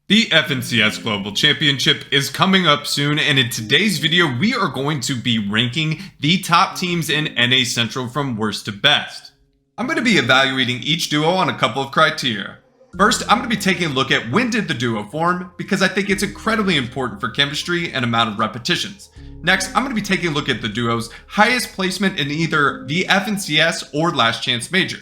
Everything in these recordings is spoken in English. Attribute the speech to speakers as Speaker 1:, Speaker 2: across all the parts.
Speaker 1: The FNCS Global Championship is coming up soon, and in today's video, we are going to be ranking the top teams in NA Central from worst to best. I'm going to be evaluating each duo on a couple of criteria. First, I'm going to be taking a look at when did the duo form, because I think it's incredibly important for chemistry and amount of repetitions. Next, I'm going to be taking a look at the duo's highest placement in either the FNCS or Last Chance Major.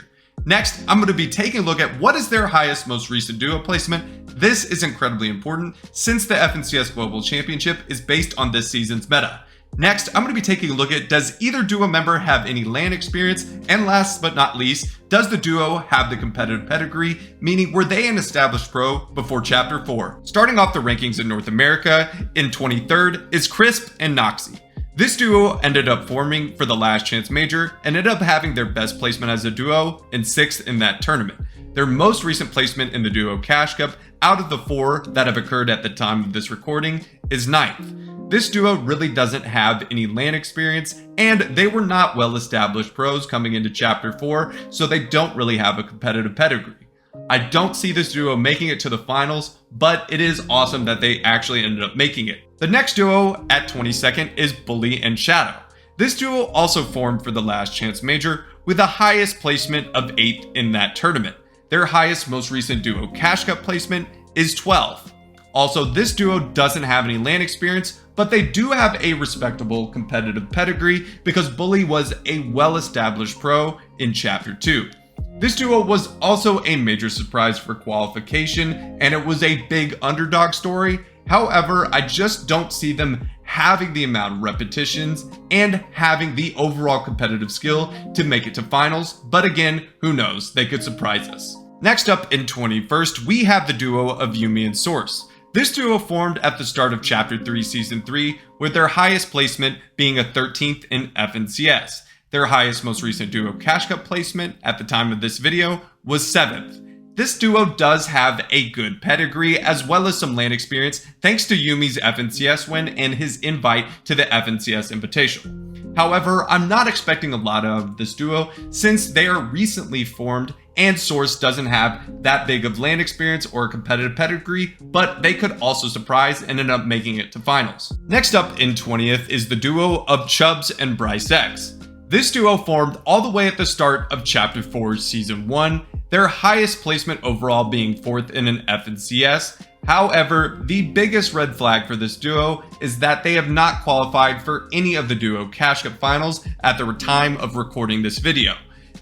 Speaker 1: Next, I'm going to be taking a look at what is their highest most recent duo placement. This is incredibly important since the FNCS Global Championship is based on this season's meta. Next, I'm going to be taking a look at does either duo member have any LAN experience, and last but not least, does the duo have the competitive pedigree, meaning were they an established pro before Chapter 4? Starting off the rankings in North America, in 23rd is Crisp and Noxy. This duo ended up forming for the Last Chance Major and ended up having their best placement as a duo in 6th in that tournament. Their most recent placement in the duo Cash Cup out of the 4 that have occurred at the time of this recording is 9th. This duo really doesn't have any LAN experience, and they were not well-established pros coming into Chapter 4, so they don't really have a competitive pedigree. I don't see this duo making it to the finals, but it is awesome that they actually ended up making it. The next duo at 22nd is Bully and Shadow. This duo also formed for the Last Chance Major with the highest placement of 8th in that tournament. Their highest most recent duo Cash Cup placement is 12th. Also, this duo doesn't have any LAN experience, but they do have a respectable competitive pedigree because Bully was a well-established pro in Chapter 2. This duo was also a major surprise for qualification, and it was a big underdog story. However, I just don't see them having the amount of repetitions and having the overall competitive skill to make it to finals, but again, who knows, they could surprise us. Next up in 21st, we have the duo of Yuumi and Source. This duo formed at the start of Chapter 3 Season 3, with their highest placement being a 13th in FNCS. Their highest most recent duo Cash Cup placement at the time of this video was 7th. This duo does have a good pedigree as well as some LAN experience thanks to Yuumi's FNCS win and his invite to the FNCS Invitational. However, I'm not expecting a lot of this duo since they are recently formed and Source doesn't have that big of LAN experience or competitive pedigree, but they could also surprise and end up making it to finals. Next up in 20th is the duo of Chubbs and Bryce X. This duo formed all the way at the start of Chapter 4 Season 1, their highest placement overall being 4th in an FNCS. However, the biggest red flag for this duo is that they have not qualified for any of the duo Cash Cup finals at the time of recording this video.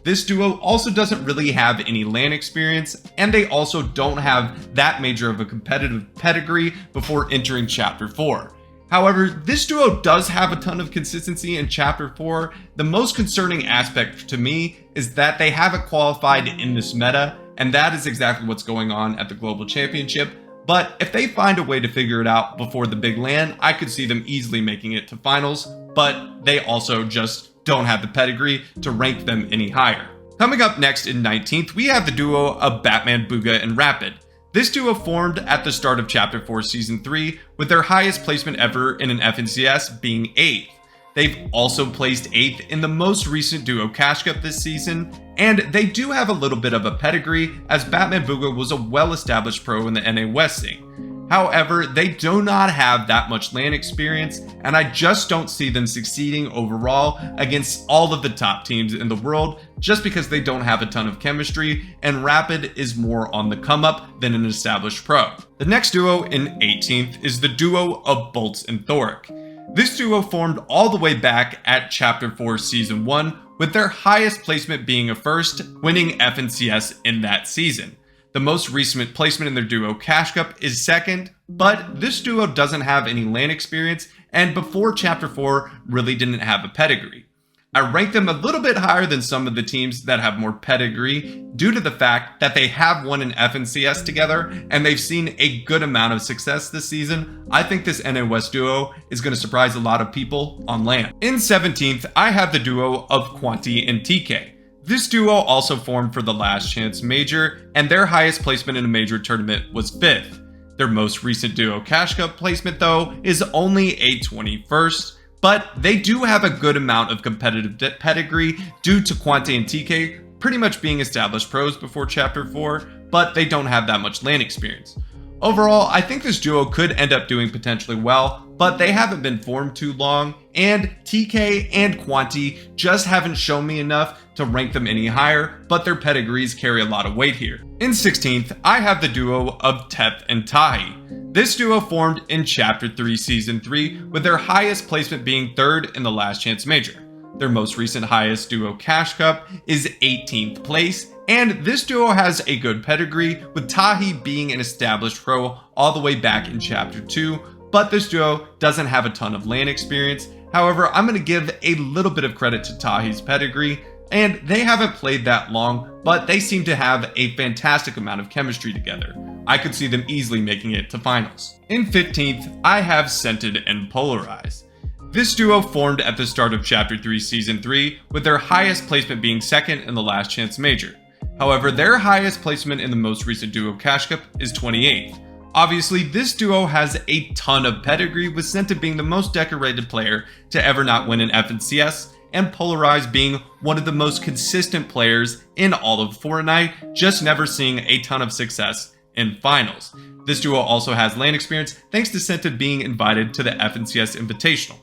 Speaker 1: This duo also doesn't really have any LAN experience, and they also don't have that major of a competitive pedigree before entering Chapter 4. However, this duo does have a ton of consistency in Chapter 4. The most concerning aspect to me is that they haven't qualified in this meta, and that is exactly what's going on at the Global Championship. But if they find a way to figure it out before the big LAN, I could see them easily making it to finals, but they also just don't have the pedigree to rank them any higher. Coming up next in 19th, we have the duo of Batman, Bugha, and Rapid. This duo formed at the start of Chapter 4 Season 3 with their highest placement ever in an FNCS being 8th. They've also placed 8th in the most recent duo Cash Cup this season, and they do have a little bit of a pedigree as Batman Bugha was a well-established pro in the NA West scene. However, they do not have that much LAN experience, and I just don't see them succeeding overall against all of the top teams in the world just because they don't have a ton of chemistry, and Rapid is more on the come up than an established pro. The next duo in 18th is the duo of Bolts and Thoric. This duo formed all the way back at Chapter 4 Season 1 with their highest placement being a 1st, winning FNCS in that season. The most recent placement in their duo Cash Cup is 2nd, but this duo doesn't have any LAN experience and before Chapter 4 really didn't have a pedigree. I rank them a little bit higher than some of the teams that have more pedigree due to the fact that they have won an FNCS together and they've seen a good amount of success this season. I think this NA West duo is going to surprise a lot of people on LAN. In 17th, I have the duo of Quanti and TK. This duo also formed for the Last Chance Major, and their highest placement in a major tournament was 5th. Their most recent duo Cash Cup placement, though, is only a 21st, but they do have a good amount of competitive pedigree due to Quanti and TK pretty much being established pros before Chapter 4, but they don't have that much LAN experience. Overall, I think this duo could end up doing potentially well, but they haven't been formed too long, and TK and Quanti just haven't shown me enough to rank them any higher, but their pedigrees carry a lot of weight here. In 16th, I have the duo of Teth and Tahi. This duo formed in Chapter 3 Season 3, with their highest placement being 3rd in the Last Chance Major. Their most recent highest duo Cash Cup is 18th place, and this duo has a good pedigree, with Tahi being an established pro all the way back in Chapter 2, but this duo doesn't have a ton of LAN experience. However, I'm going to give a little bit of credit to Tahi's pedigree, and they haven't played that long, but they seem to have a fantastic amount of chemistry together. I could see them easily making it to finals. In 15th, I have Scented and Polarized. This duo formed at the start of Chapter 3 Season 3, with their highest placement being 2nd in the Last Chance Major. However, their highest placement in the most recent duo Cash Cup is 28th. Obviously, this duo has a ton of pedigree, with Scented being the most decorated player to ever not win an FNCS, and Polarized being one of the most consistent players in all of Fortnite, just never seeing a ton of success in finals. This duo also has LAN experience thanks to Scented being invited to the FNCS Invitational.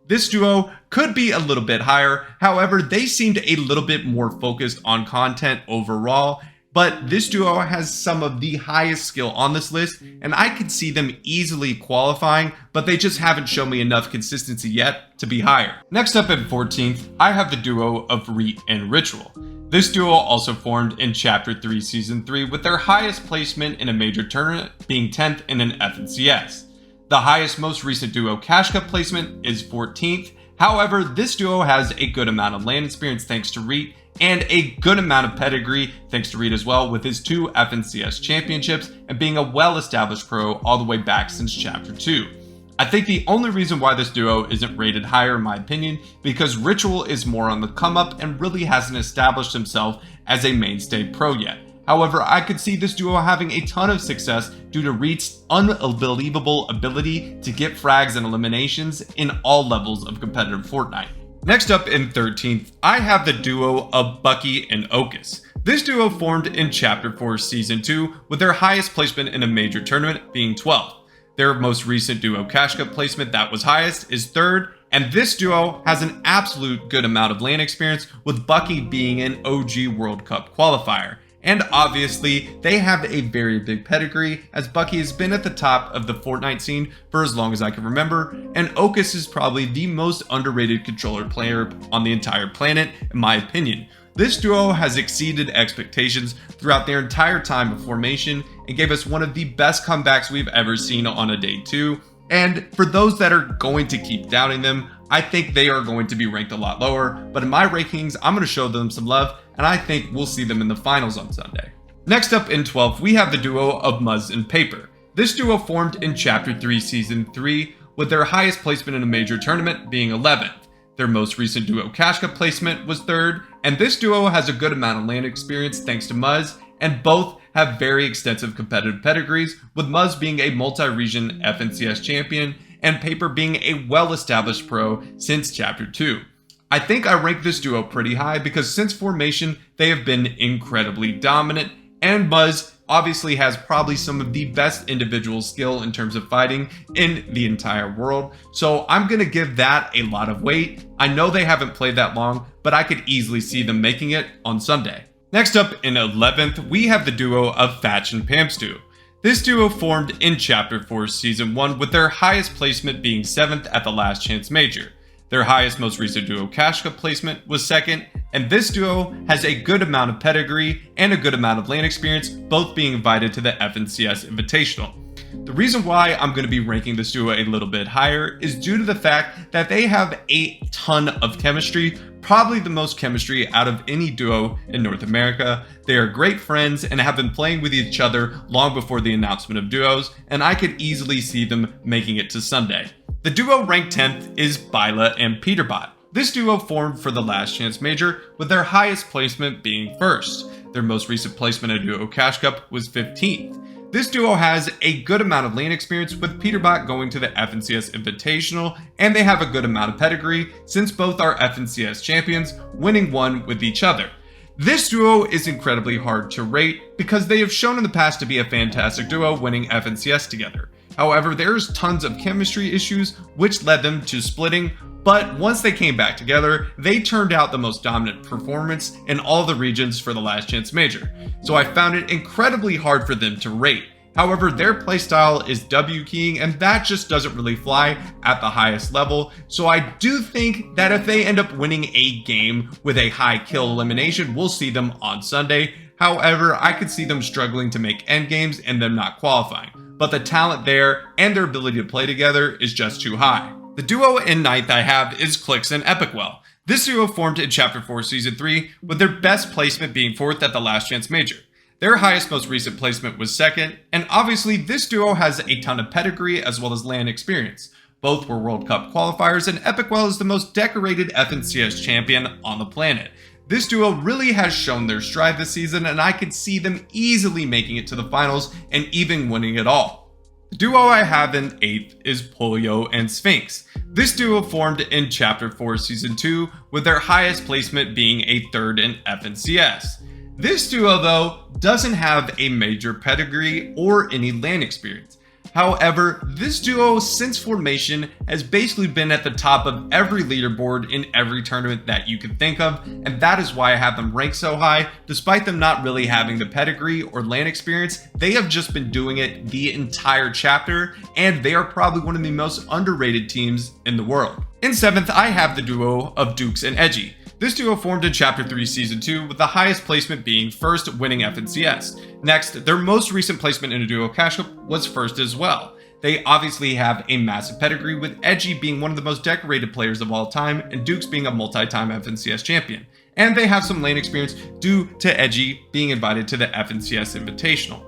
Speaker 1: This duo could be a little bit higher, however, they seemed a little bit more focused on content overall, but this duo has some of the highest skill on this list, and I could see them easily qualifying, but they just haven't shown me enough consistency yet to be higher. Next up at 14th, I have the duo of Reet and Ritual. This duo also formed in Chapter 3 Season 3, with their highest placement in a major tournament being 10th in an FNCS. The highest most recent duo Cash Cup placement is 14th. However, this duo has a good amount of LAN experience thanks to Reet, and a good amount of pedigree thanks to Reet as well, with his 2 FNCS championships and being a well-established pro all the way back since Chapter 2. I think the only reason why this duo isn't rated higher in my opinion, because Ritual is more on the come up and really hasn't established himself as a mainstay pro yet. However, I could see this duo having a ton of success due to Reet's unbelievable ability to get frags and eliminations in all levels of competitive Fortnite. Next up in 13th, I have the duo of Bucky and Ocus. This duo formed in Chapter 4 Season 2, with their highest placement in a major tournament being 12th. Their most recent duo Cash Cup placement that was highest is 3rd, and this duo has an absolute good amount of LAN experience, with Bucky being an OG World Cup qualifier. And obviously, they have a very big pedigree, as Bucky has been at the top of the Fortnite scene for as long as I can remember, and Ocus is probably the most underrated controller player on the entire planet, in my opinion. This duo has exceeded expectations throughout their entire time of formation, and gave us one of the best comebacks we've ever seen on a day 2. And for those that are going to keep doubting them, I think they are going to be ranked a lot lower, but in my rankings, I'm going to show them some love, and I think we'll see them in the finals on Sunday. Next up in 12th, we have the duo of Muzz and Paper. This duo formed in Chapter 3 Season 3, with their highest placement in a major tournament being 11th. Their most recent duo Cash Cup placement was 3rd, and this duo has a good amount of LAN experience thanks to Muzz, and both have very extensive competitive pedigrees, with Muzz being a multi-region FNCS champion, and Paper being a well-established pro since Chapter 2. I think I rank this duo pretty high because since formation, they have been incredibly dominant, and Muzz obviously has probably some of the best individual skill in terms of fighting in the entire world. So I'm going to give that a lot of weight. I know they haven't played that long, but I could easily see them making it on Sunday. Next up in 11th, we have the duo of Thatch and Pamstu. This duo formed in Chapter 4 Season 1, with their highest placement being 7th at the Last Chance Major. Their highest most recent duo Cash Cup placement was 2nd, and this duo has a good amount of pedigree and a good amount of LAN experience, both being invited to the FNCS Invitational. The reason why I'm going to be ranking this duo a little bit higher is due to the fact that they have a ton of chemistry, probably the most chemistry out of any duo in North America. They are great friends and have been playing with each other long before the announcement of duos, and I could easily see them making it to Sunday. The duo ranked 10th is Byla and Peterbot. This duo formed for the Last Chance Major, with their highest placement being 1st. Their most recent placement in duo Cash Cup was 15th. This duo has a good amount of LAN experience, with Peterbot going to the FNCS Invitational, and they have a good amount of pedigree since both are FNCS champions, winning one with each other. This duo is incredibly hard to rate because they have shown in the past to be a fantastic duo winning FNCS together. However, there's tons of chemistry issues which led them to splitting, but once they came back together, they turned out the most dominant performance in all the regions for the Last Chance Major. So I found it incredibly hard for them to rate. However, their playstyle is W keying, and that just doesn't really fly at the highest level. So I do think that if they end up winning a game with a high kill elimination, we'll see them on Sunday. However, I could see them struggling to make endgames and them not qualifying. But the talent there and their ability to play together is just too high. The duo in 9th I have is Clix and Epicwell. This duo formed in Chapter 4 Season 3, with their best placement being 4th at the Last Chance Major. Their highest most recent placement was 2nd, and obviously this duo has a ton of pedigree as well as LAN experience. Both were World Cup qualifiers, and Epicwell is the most decorated FNCS champion on the planet. This duo really has shown their stride this season, and I could see them easily making it to the finals and even winning it all. The duo I have in 8th is Polio and Sphinx. This duo formed in Chapter 4 Season 2, with their highest placement being a 3rd in FNCS. This duo, though, doesn't have a major pedigree or any LAN experience. However, this duo since formation has basically been at the top of every leaderboard in every tournament that you can think of, and that is why I have them ranked so high. Despite them not really having the pedigree or LAN experience, they have just been doing it the entire chapter, and they are probably one of the most underrated teams in the world. In 7th, I have the duo of Dukes and Edgy. This duo formed in Chapter 3 Season 2, with the highest placement being 1st, winning FNCS. Next, their most recent placement in a duo cash cup was 1st as well. They obviously have a massive pedigree, with Edgy being one of the most decorated players of all time and Dukes being a multi-time FNCS champion. And they have some lane experience due to Edgy being invited to the FNCS Invitational.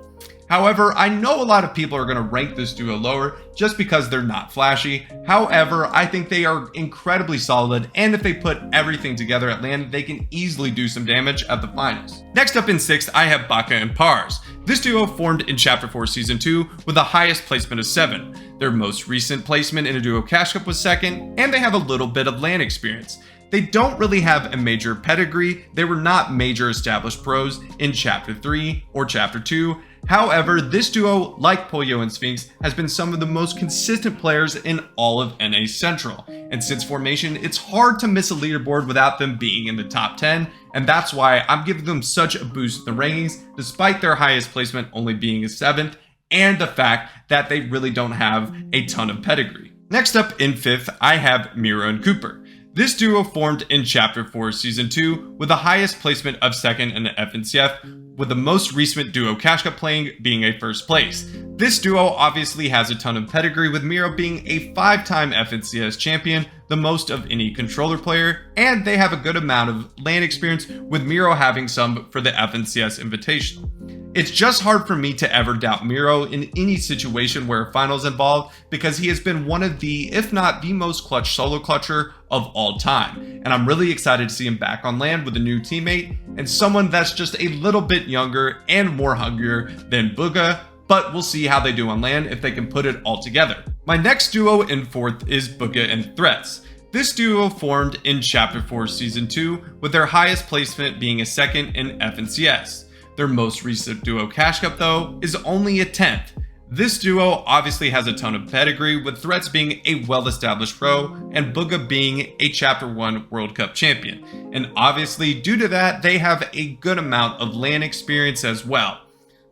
Speaker 1: However, I know a lot of people are going to rank this duo lower just because they're not flashy. However, I think they are incredibly solid, and if they put everything together at LAN, they can easily do some damage at the finals. Next up in 6th, I have Baka and Pars. This duo formed in Chapter 4 Season 2 with the highest placement of 7. Their most recent placement in a duo cash cup was 2nd, and they have a little bit of LAN experience. They don't really have a major pedigree. They were not major established pros in Chapter 3 or Chapter 2. However, this duo, like Polio and Sphinx, has been some of the most consistent players in all of NA Central. And since formation, it's hard to miss a leaderboard without them being in the top 10, and that's why I'm giving them such a boost in the rankings, despite their highest placement only being a 7th, and the fact that they really don't have a ton of pedigree. Next up in 5th, I have Miro and Cooper. This duo formed in Chapter 4 Season 2 with the highest placement of 2nd in the FNCF, with the most recent duo cash cup playing being a 1st place. This duo obviously has a ton of pedigree, with Miro being a 5-time FNCS champion, the most of any controller player, and they have a good amount of LAN experience, with Miro having some for the FNCS Invitational. It's just hard for me to ever doubt Miro in any situation where a final's involved, because he has been one of the, if not the most clutch solo clutcher of all time. And I'm really excited to see him back on LAN with a new teammate and someone that's just a little bit younger and more hungrier than Bugha, but we'll see how they do on LAN if they can put it all together. My next duo in 4th is Bugha and Threats. This duo formed in Chapter 4 Season 2 with their highest placement being a 2nd in FNCS. Their most recent duo cash cup, though, is only a 10th. This duo obviously has a ton of pedigree, with Threats being a well-established pro and Bugha being a Chapter 1 World Cup champion. And obviously, due to that, they have a good amount of LAN experience as well.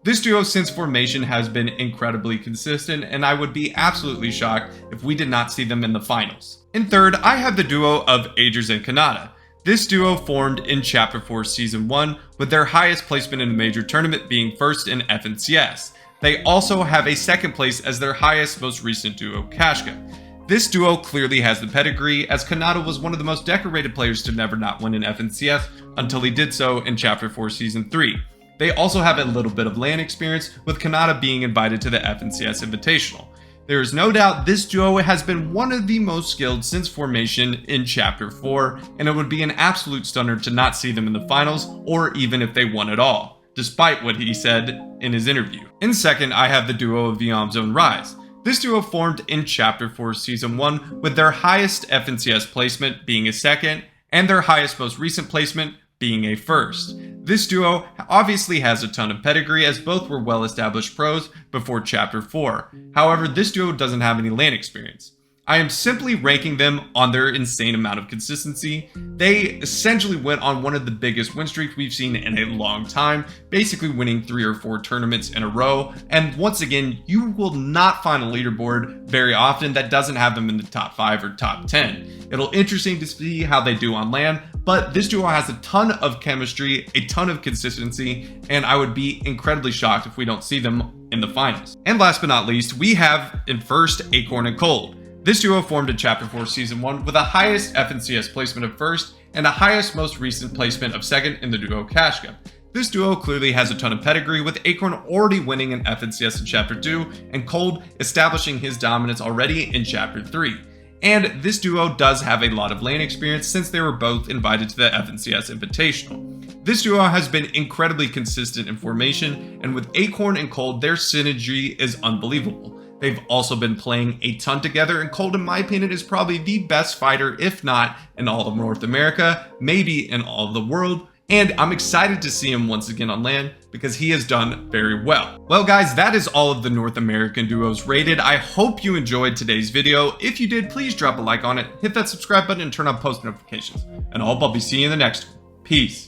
Speaker 1: This duo since formation has been incredibly consistent, and I would be absolutely shocked if we did not see them in the finals. In 3rd, I have the duo of Agers and Kanata. This duo formed in Chapter 4 Season 1 with their highest placement in a major tournament being 1st in FNCS. They also have a 2nd place as their highest most recent duo cash cup. This duo clearly has the pedigree, as Kanata was one of the most decorated players to never not win an FNCS until he did so in Chapter 4 Season 3. They also have a little bit of LAN experience, with Kanata being invited to the FNCS Invitational. There is no doubt this duo has been one of the most skilled since formation in Chapter 4, and it would be an absolute stunner to not see them in the finals, or even if they won at all, despite what he said in his interview. In 2nd, I have the duo of Viamzo and Rise. This duo formed in Chapter 4 Season 1 with their highest FNCS placement being a 2nd, and their highest most recent placement being a first. This duo obviously has a ton of pedigree as both were well-established pros before Chapter 4. However, this duo doesn't have any LAN experience. I am simply ranking them on their insane amount of consistency. They essentially went on one of the biggest win streaks we've seen in a long time, basically winning 3 or 4 tournaments in a row. And once again, you will not find a leaderboard very often that doesn't have them in the top 5 or top 10. It'll be interesting to see how they do on LAN, but this duo has a ton of chemistry, a ton of consistency, and I would be incredibly shocked if we don't see them in the finals. And last but not least, we have in first Acorn and Cold. This duo formed in Chapter 4 Season 1 with the highest FNCS placement of first and the highest most recent placement of second in the duo Cash Cup. This duo clearly has a ton of pedigree, with Acorn already winning an FNCS in Chapter 2 and Cold establishing his dominance already in Chapter 3. And this duo does have a lot of LAN experience since they were both invited to the FNCS Invitational. This duo has been incredibly consistent in formation, and with Acorn and Cold, their synergy is unbelievable. They've also been playing a ton together, and Cold, in my opinion, is probably the best fighter, if not in all of North America, maybe in all of the world. And I'm excited to see him once again on LAN because he has done very well. Well guys, that is all of the North American duos rated. I hope you enjoyed today's video. If you did, please drop a like on it, hit that subscribe button, and turn on post notifications. And I'll be seeing you in the next one. Peace.